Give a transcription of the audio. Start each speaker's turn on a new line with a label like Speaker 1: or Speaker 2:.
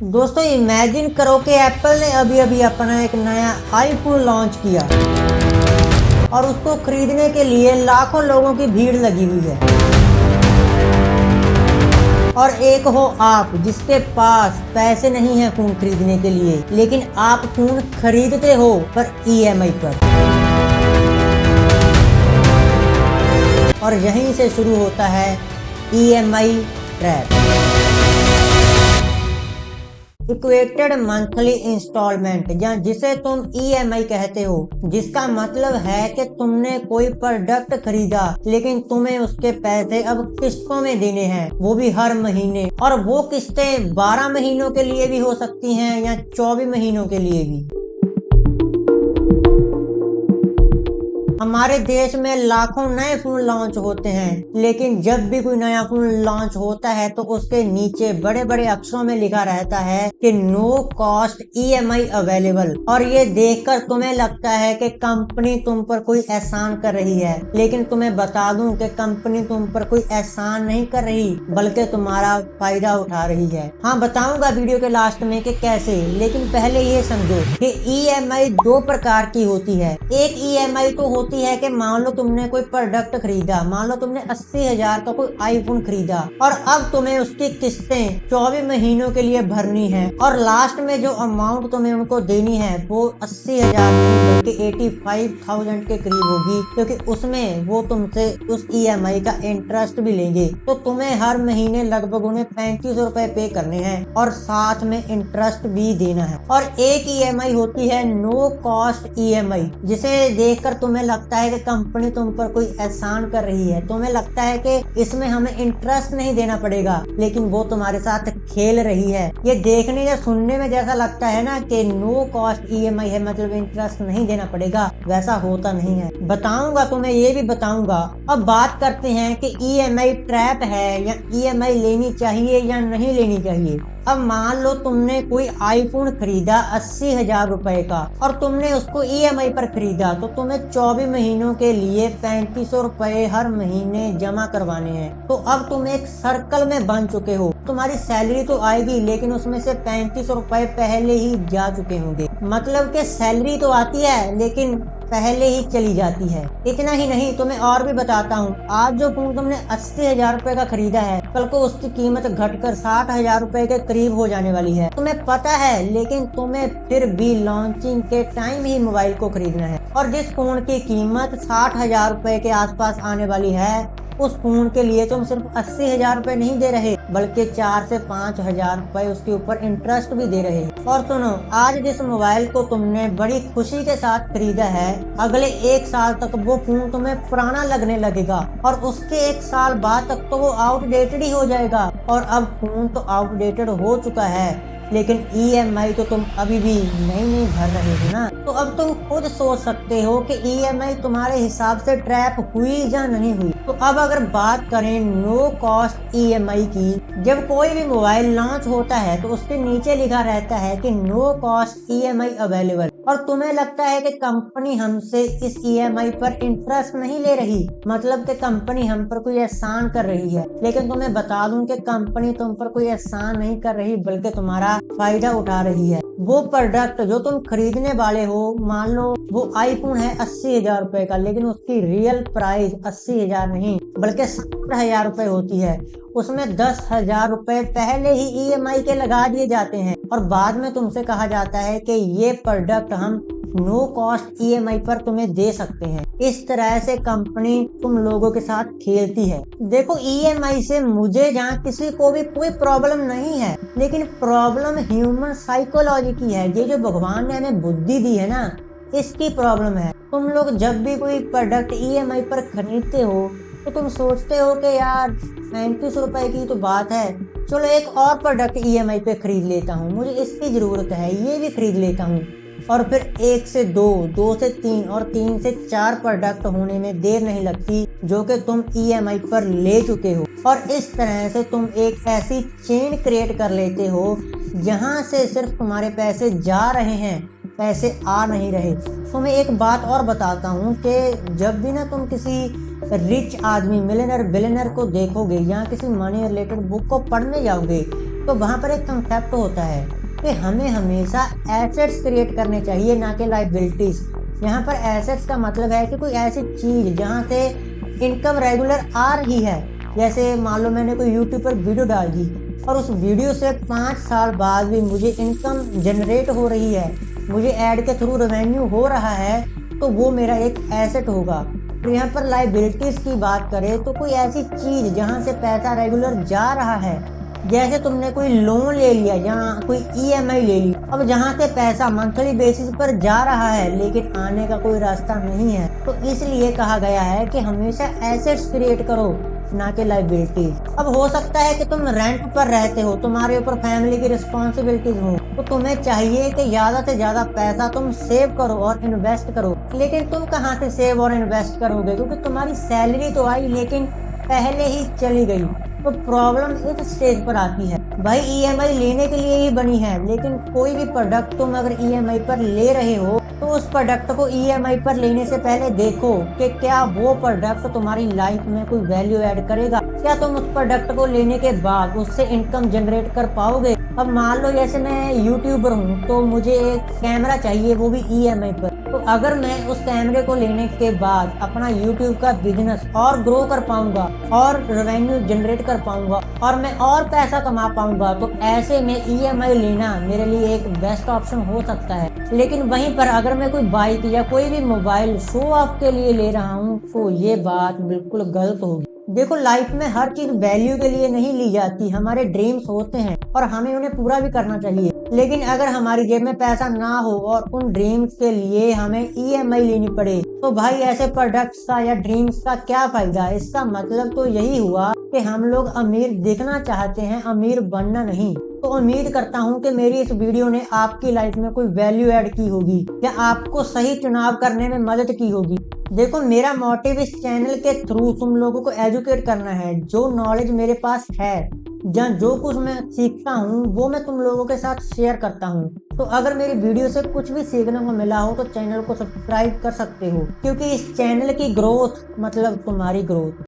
Speaker 1: दोस्तों इमेजिन करो कि एप्पल ने अभी अभी अपना एक नया आईफोन लॉन्च किया और उसको खरीदने के लिए लाखों लोगों की भीड़ लगी हुई है, और एक हो आप जिसके पास पैसे नहीं है फोन खरीदने के लिए, लेकिन आप फोन खरीदते हो पर ईएमआई पर। और यहीं से शुरू होता है EMI trap. Equated monthly installment या जिसे तुम ईएमआई कहते हो, जिसका मतलब है कि तुमने कोई प्रोडक्ट खरीदा लेकिन तुम्हें उसके पैसे अब किस्तों में देने हैं, वो भी हर महीने। और वो किस्तें 12 महीनों के लिए भी हो सकती हैं या 24 महीनों के लिए भी। हमारे देश में लाखों नए फोन लॉन्च होते हैं, लेकिन जब भी कोई नया फोन लॉन्च होता है तो उसके नीचे बड़े बड़े अक्षरों में लिखा रहता है कि नो कॉस्ट ईएमआई अवेलेबल। और ये देखकर तुम्हें लगता है कि कंपनी तुम पर कोई एहसान कर रही है, लेकिन तुम्हें बता दूं कि कंपनी तुम पर कोई एहसान नहीं कर रही, बल्कि तुम्हारा फायदा उठा रही है। हाँ, बताऊंगा वीडियो के लास्ट में कि कैसे, लेकिन पहले ये समझो कि ईएमआई 2 प्रकार की होती है। एक ईएमआई तो होती है कि मान लो तुमने कोई प्रोडक्ट खरीदा, मान लो तुमने 80,000 का कोई आईफोन खरीदा और अब तुम्हें उसकी किस्तें 24 महीनों के लिए भरनी है, और लास्ट में जो अमाउंट तुम्हें उनको देनी है वो 80,000 नहीं बल्कि 85,000 के करीब होगी, क्योंकि उसमें वो तुमसे उस ईएमआई का इंटरेस्ट भी लेंगे। तो तुम्हें हर महीने लगभग उन्हें 3500 रुपए पे करने हैं और साथ में इंटरेस्ट भी देना है। और एक ईएमआई होती है नो कॉस्ट ईएमआई, जिसे देखकर तुम्हें लगता है कि कंपनी तुम पर कोई एहसान कर रही है, तुम्हें लगता है कि इसमें हमें इंटरेस्ट नहीं देना पड़ेगा, लेकिन वो तुम्हारे साथ खेल रही है। ये देखने या सुनने में जैसा लगता है ना कि नो कॉस्ट ईएमआई है मतलब इंटरेस्ट नहीं देना पड़ेगा, वैसा होता नहीं है। बताऊंगा तुम्हें, ये भी बताऊंगा। अब बात करते हैं कि ईएमआई ट्रैप है या ईएमआई लेनी चाहिए या नहीं लेनी चाहिए। अब मान लो तुमने कोई आईफोन खरीदा 80,000 रुपए का और तुमने उसको ईएमआई पर खरीदा, तो तुम्हें 24 महीनों के लिए 3500 रुपए हर महीने जमा करवाने हैं। तो अब तुम एक सर्कल में बन चुके हो। तुम्हारी सैलरी तो आएगी लेकिन उसमें से 3500 रुपए पहले ही जा चुके होंगे। मतलब कि सैलरी तो आती है लेकिन पहले ही चली जाती है। इतना ही नहीं, तुम्हें और भी बताता हूँ। आज जो फोन तुमने 80,000 रुपए का खरीदा है, कल को उसकी कीमत घटकर 60,000 रुपए के करीब हो जाने वाली है। तुम्हें पता है, लेकिन तुम्हें फिर भी लॉन्चिंग के टाइम ही मोबाइल को खरीदना है। और जिस फोन की कीमत 60,000 रुपए के आसपास आने वाली है, उस फोन के लिए तुम सिर्फ 80,000 रुपए नहीं दे रहे, बल्कि 4 से 5,000 रुपए उसके ऊपर इंटरेस्ट भी दे रहे। और सुनो, आज जिस मोबाइल को तुमने बड़ी खुशी के साथ खरीदा है, अगले 1 साल तक वो फोन तुम्हें पुराना लगने लगेगा और उसके 1 साल बाद तक तो वो आउटडेटेड ही हो जाएगा। और अब फोन तो आउटडेटेड हो चुका है, लेकिन ईएमआई तो तुम अभी भी नहीं भर रहे हो ना। तो अब तुम खुद सोच सकते हो कि ईएमआई तुम्हारे हिसाब से ट्रैप हुई या नहीं हुई। तो अब अगर बात करें नो कॉस्ट ईएमआई की, जब कोई भी मोबाइल लॉन्च होता है तो उसके नीचे लिखा रहता है कि नो कॉस्ट ईएमआई अवेलेबल, और तुम्हें लगता है कि कंपनी हमसे इस ईएमआई पर इंटरेस्ट नहीं ले रही, मतलब कि कंपनी हम पर कोई एहसान कर रही है। लेकिन तुम्हें बता दूं कि कंपनी तुम पर कोई एहसान नहीं कर रही, बल्कि तुम्हारा फायदा उठा रही है। वो प्रोडक्ट जो तुम खरीदने वाले हो, मान लो वो आईफोन है 80,000 रुपए का, लेकिन उसकी रियल प्राइस 80,000 नहीं बल्कि 70,000 रुपए होती है। उसमें 10,000 रुपए पहले ही ईएमआई के लगा दिए जाते हैं और बाद में तुमसे कहा जाता है कि ये प्रोडक्ट हम नो कॉस्ट ईएमआई पर तुम्हें दे सकते हैं। इस तरह से कंपनी तुम लोगों के साथ खेलती है। देखो, ईएमआई से मुझे जहाँ किसी को भी कोई प्रॉब्लम नहीं है, लेकिन प्रॉब्लम ह्यूमन साइकोलॉजी की है। ये जो भगवान ने हमें बुद्धि दी है ना, इसकी प्रॉब्लम है। तुम लोग जब भी कोई प्रोडक्ट ईएमआई पर खरीदते हो तो तुम सोचते हो कि यार 3500 रुपए की तो बात है, चलो एक और प्रोडक्ट ईएमआई पे खरीद लेता हूँ, मुझे इसकी जरूरत है, ये भी खरीद लेता हूँ। और फिर 1 से 2, 2 से 3 और 3 से 4 प्रोडक्ट होने में देर नहीं लगती जो कि तुम ईएमआई पर ले चुके हो। और इस तरह से तुम एक ऐसी चेन क्रिएट कर लेते हो जहां से सिर्फ तुम्हारे पैसे जा रहे हैं, पैसे आ नहीं रहे। तुम्हें एक बात और बताता हूँ कि जब भी ना तुम किसी रिच आदमी, मिलियनर, बिलियनर को देखोगे या किसी मनी रिलेटेड बुक को पढ़ने जाओगे, तो वहाँ पर एक कंसेप्ट होता है कि हमें हमेशा एसेट्स क्रिएट करने चाहिए, ना कि लाइबिलिटीज। यहाँ पर एसेट्स का मतलब है कि कोई ऐसी चीज जहाँ से इनकम रेगुलर आ रही है। जैसे मान लो मैंने कोई यूट्यूब पर वीडियो डाल दी और उस वीडियो से 5 साल बाद भी मुझे इनकम जनरेट हो रही है, मुझे ऐड के थ्रू रेवेन्यू हो रहा है, तो वो मेरा एक एसेट होगा। तो यहाँ पर लाइबिलिटीज की बात करें तो कोई ऐसी चीज जहाँ से पैसा रेगुलर जा रहा है। जैसे तुमने कोई लोन ले लिया, जहाँ कोई ईएमआई ले ली, अब जहाँ से पैसा मंथली बेसिस पर जा रहा है लेकिन आने का कोई रास्ता नहीं है, तो इसलिए कहा गया है कि हमेशा एसेट्स क्रिएट करो, ना कि लाइबिलिटीज। अब हो सकता है कि तुम रेंट पर रहते हो, तुम्हारे ऊपर फैमिली की रिस्पॉन्सिबिलिटीज हो, तो तुम्हें चाहिए कि ज्यादा से ज्यादा पैसा तुम सेव करो और इन्वेस्ट करो। लेकिन तुम कहाँ से सेव और इन्वेस्ट करोगे, क्योंकि तुम्हारी सैलरी तो आई लेकिन पहले ही चली गई। तो प्रॉब्लम इस स्टेज पर आती है, भाई ईएमआई लेने के लिए ही बनी है, लेकिन कोई भी प्रोडक्ट तुम अगर ईएमआई पर ले रहे हो तो उस प्रोडक्ट को ईएमआई पर लेने से पहले देखो कि क्या वो प्रोडक्ट तुम्हारी लाइफ में कोई वैल्यू ऐड करेगा, क्या तुम उस प्रोडक्ट को लेने के बाद उससे इनकम जनरेट कर पाओगे। अब मान लो जैसे मैं यूट्यूबर हूँ तो मुझे एक कैमरा चाहिए, वो भी ईएमआई पर। तो अगर मैं उस कैमरे को लेने के बाद अपना यूट्यूब का बिजनेस और ग्रो कर पाऊंगा और रेवेन्यू जनरेट कर पाऊंगा और मैं और पैसा कमा पाऊंगा, तो ऐसे में ईएमआई लेना मेरे लिए एक बेस्ट ऑप्शन हो सकता है। लेकिन वहीं पर अगर मैं कोई बाइक या कोई भी मोबाइल शो ऑफ के लिए ले रहा हूँ तो ये बात बिल्कुल गलत होगी। देखो, लाइफ में हर चीज वैल्यू के लिए नहीं ली जाती। हमारे ड्रीम्स होते हैं और हमें उन्हें पूरा भी करना चाहिए, लेकिन अगर हमारी जेब में पैसा ना हो और उन ड्रीम्स के लिए हमें ईएमआई लेनी पड़े, तो भाई ऐसे प्रोडक्ट्स का या ड्रीम्स का क्या फायदा। इसका मतलब तो यही हुआ कि हम लोग अमीर दिखना चाहते हैं, अमीर बनना नहीं। तो उम्मीद करता हूँ कि मेरी इस वीडियो ने आपकी लाइफ में कोई वैल्यू ऐड की होगी या आपको सही चुनाव करने में मदद की होगी। देखो, मेरा मोटिव इस चैनल के थ्रू तुम लोगों को एजुकेट करना है। जो नॉलेज मेरे पास है या जो कुछ मैं सीखता हूँ वो मैं तुम लोगों के साथ शेयर करता हूँ। तो अगर मेरी वीडियो से कुछ भी सीखने को मिला हो तो चैनल को सब्सक्राइब कर सकते हो, क्योंकि इस चैनल की ग्रोथ मतलब तुम्हारी ग्रोथ।